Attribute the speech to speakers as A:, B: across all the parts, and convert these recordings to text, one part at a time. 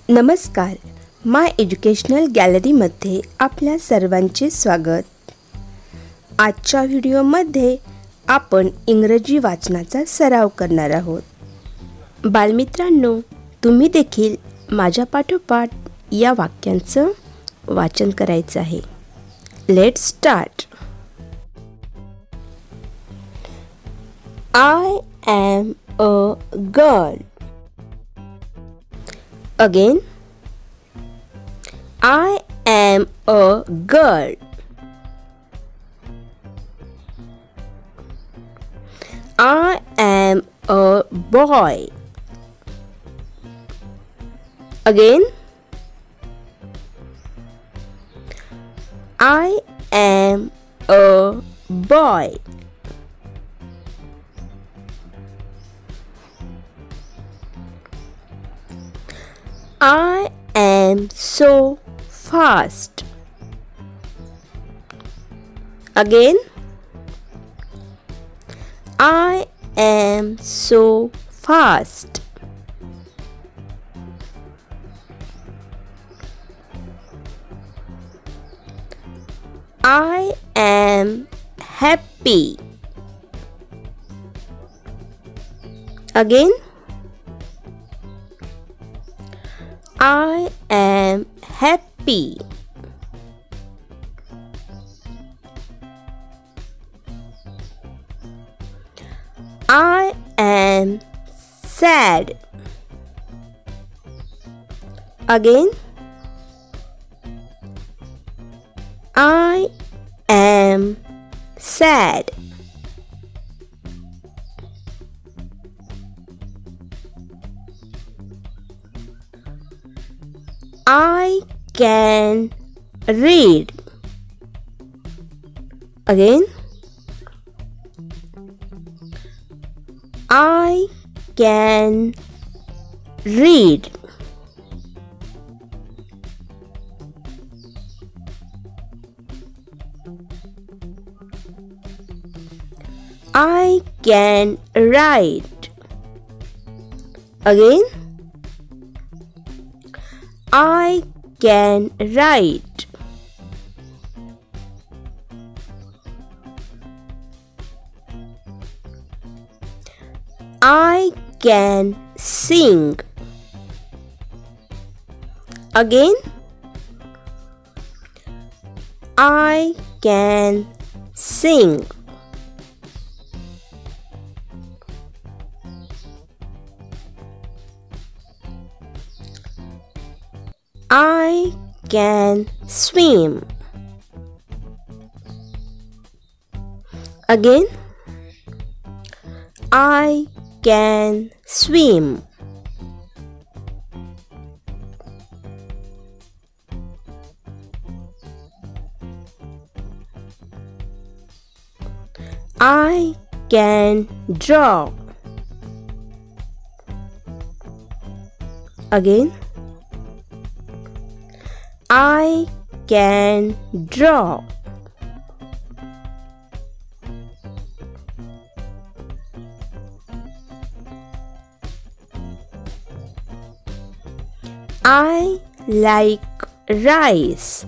A: नमस्कार, my educational गॅलरीमध्ये आपल्या सर्वांचे स्वागत। आजच्या व्हिडिओमध्ये आपण इंग्रजी वाचनाचा सराव करणार आहोत। बालमित्रांनो, तुम्ही देखील माझ्या पाठोपाठ या वाक्यांचं वाचन करायचं आहे। Let's start. I am a girl. Again, I am a girl. I am a boy. Again, I am a boy. I am so fast. Again, I am so fast. I am happy. Again, I am happy. I am sad. Again, I am sad. I can read. Again, I can read. I can write. Again, I can write. I can sing. Again, I can sing. I can swim. Again, I can swim. I can draw. Again, I can draw. I like rice.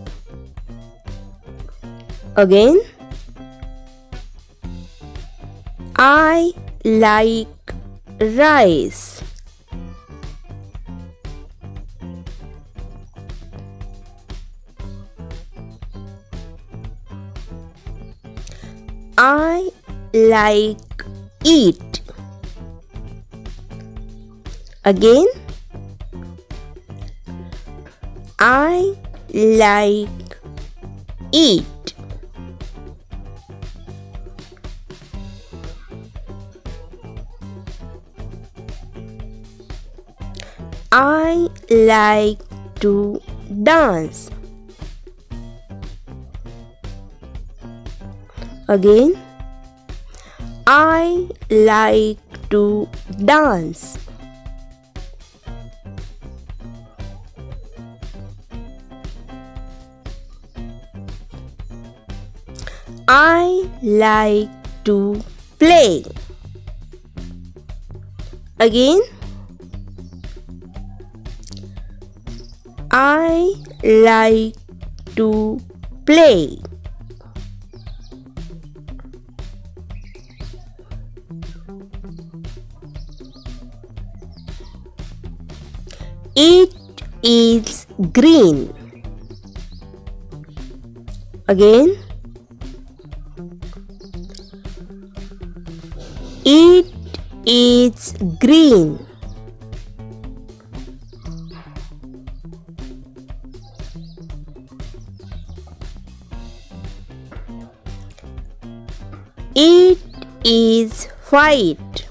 A: Again, I like rice. I like eat. Again, I like eat. I like to dance. Again, I like to dance. I like to play. Again, I like to play. It is green. Again. It is green. It is white.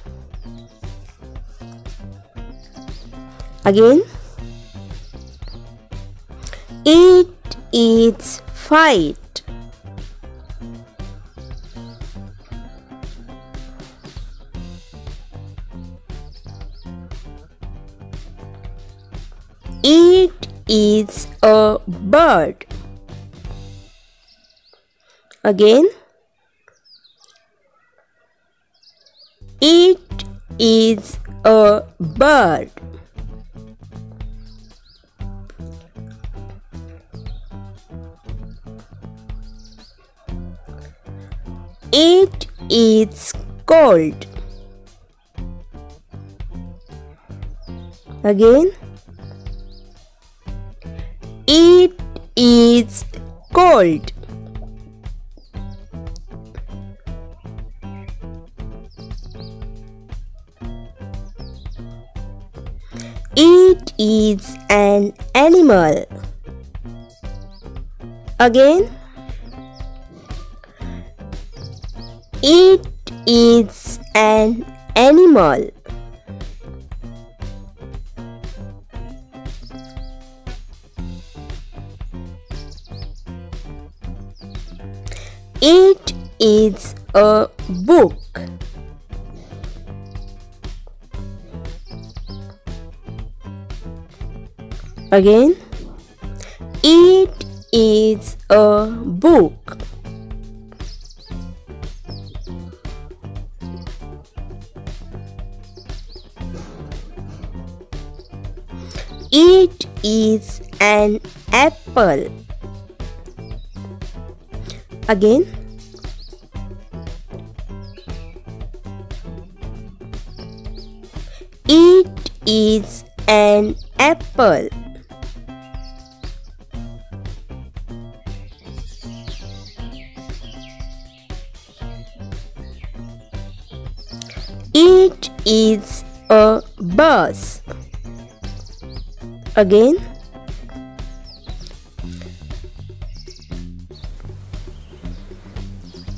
A: Again. It is white. It is a bird. Again. It is a bird. It is cold. Again. It is cold. It is an animal. Again. It is an animal. It is a book. Again. It is a book. It is an apple. Again. It is an apple. It is a bus. Again.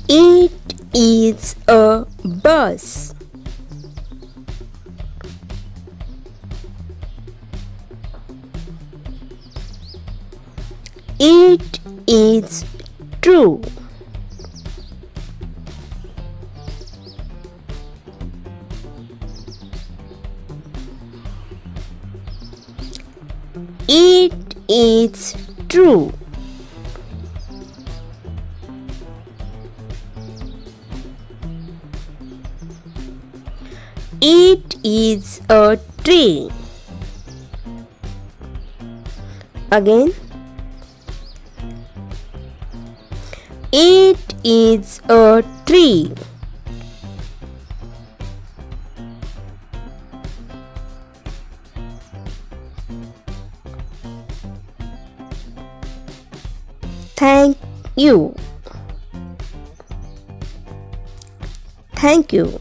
A: It is a bus. It is true. It is true. It is a tree. Again. It is a tree. Thank you. Thank you.